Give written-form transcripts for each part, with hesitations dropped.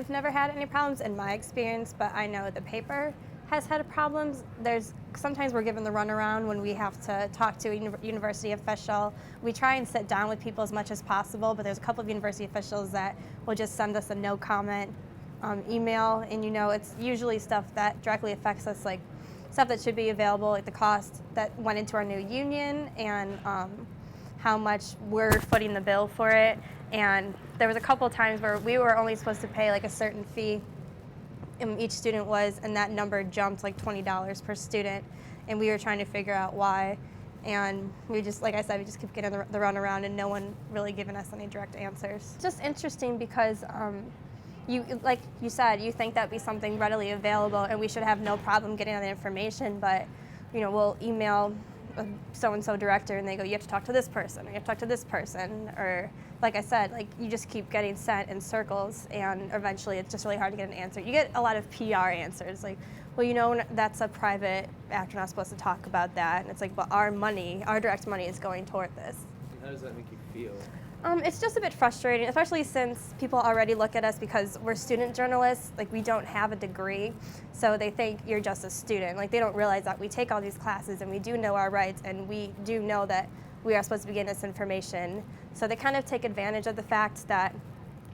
we've never had any problems in my experience, but I know the paper has had problems. Sometimes we're given the runaround when we have to talk to a university official. We try and sit down with people as much as possible, but there's a couple of university officials that will just send us a no comment email, and it's usually stuff that directly affects us, like stuff that should be available, like the cost that went into our new union and how much we're footing the bill for it. And there was a couple of times where we were only supposed to pay like a certain fee, each student was, and that number jumped like $20 per student, and we were trying to figure out why. And we just, like I said, we just keep getting the runaround and no one really giving us any direct answers. It's just interesting because like you said, you think that'd be something readily available and we should have no problem getting that information, but we'll email a so-and-so director and they go, you have to talk to this person, or you have to talk to this person, or like I said, like you just keep getting sent in circles, and eventually it's just really hard to get an answer. You get a lot of PR answers, like, well, that's a private act, we're not supposed to talk about that, and it's like, but our direct money is going toward this. And how does that make you feel? It's just a bit frustrating, especially since people already look at us because we're student journalists. Like, we don't have a degree, so they think you're just a student. Like, they don't realize that we take all these classes and we do know our rights and we do know that we are supposed to be getting this information. So they kind of take advantage of the fact that,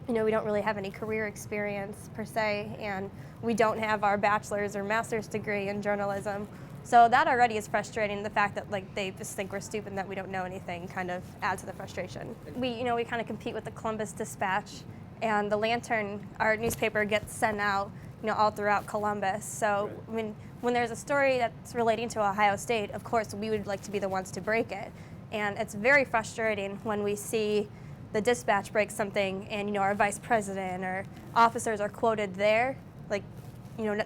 we don't really have any career experience per se, and we don't have our bachelor's or master's degree in journalism. So that already is frustrating. The fact that they just think we're stupid and that we don't know anything kind of adds to the frustration. We kind of compete with the Columbus Dispatch, and the Lantern, our newspaper, gets sent out all throughout Columbus. So when there's a story that's relating to Ohio State, of course we would like to be the ones to break it. And it's very frustrating when we see the Dispatch break something and our vice president or officers are quoted there,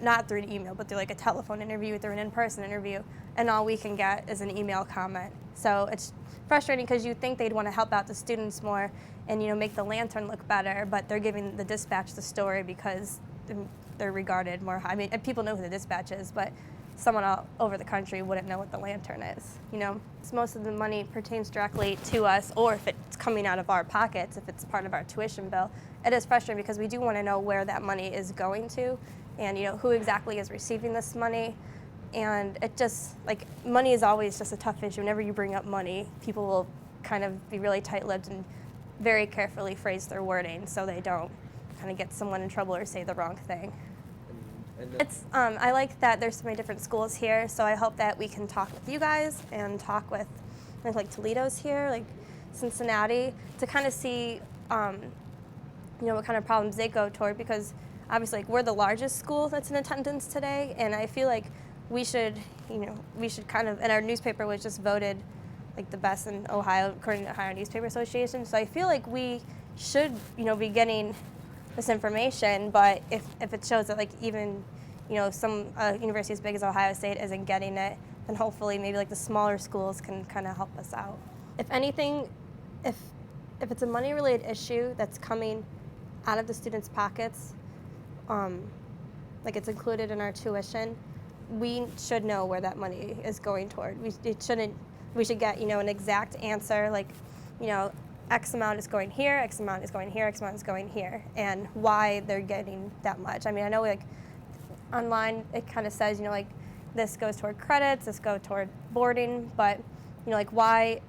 not through an email, but through like a telephone interview, through an in-person interview, and all we can get is an email comment. So it's frustrating because you think they'd want to help out the students more and make the Lantern look better, but they're giving the Dispatch the story because they're regarded more high. I mean, people know who the Dispatch is, but someone all over the country wouldn't know what the Lantern is. So most of the money pertains directly to us, or if it's coming out of our pockets, if it's part of our tuition bill. It is frustrating because we do want to know where that money is going to, and who exactly is receiving this money. And it just, money is always just a tough issue. Whenever you bring up money, people will kind of be really tight-lipped and very carefully phrase their wording so they don't kind of get someone in trouble or say the wrong thing. I like that there's so many different schools here, so I hope that we can talk with you guys and talk with like Toledo's here, like Cincinnati, to kind of see what kind of problems they go toward, because obviously we're the largest school that's in attendance today, and I feel like we should kind of, and our newspaper was just voted like the best in Ohio according to Ohio Newspaper Association, so I feel like we should be getting this information, but if it shows that even some university as big as Ohio State isn't getting it, then hopefully maybe the smaller schools can kind of help us out. If anything, if it's a money related issue that's coming out of the students' pockets, it's included in our tuition, we should know where that money is going toward. We should get an exact answer, X amount is going here, X amount is going here, X amount is going here, and why they're getting that much. I mean, I know online it kind of says, this goes toward credits, this goes toward boarding, but, why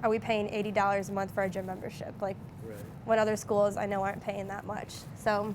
are we paying $80 a month for our gym membership? When other schools I know aren't paying that much. So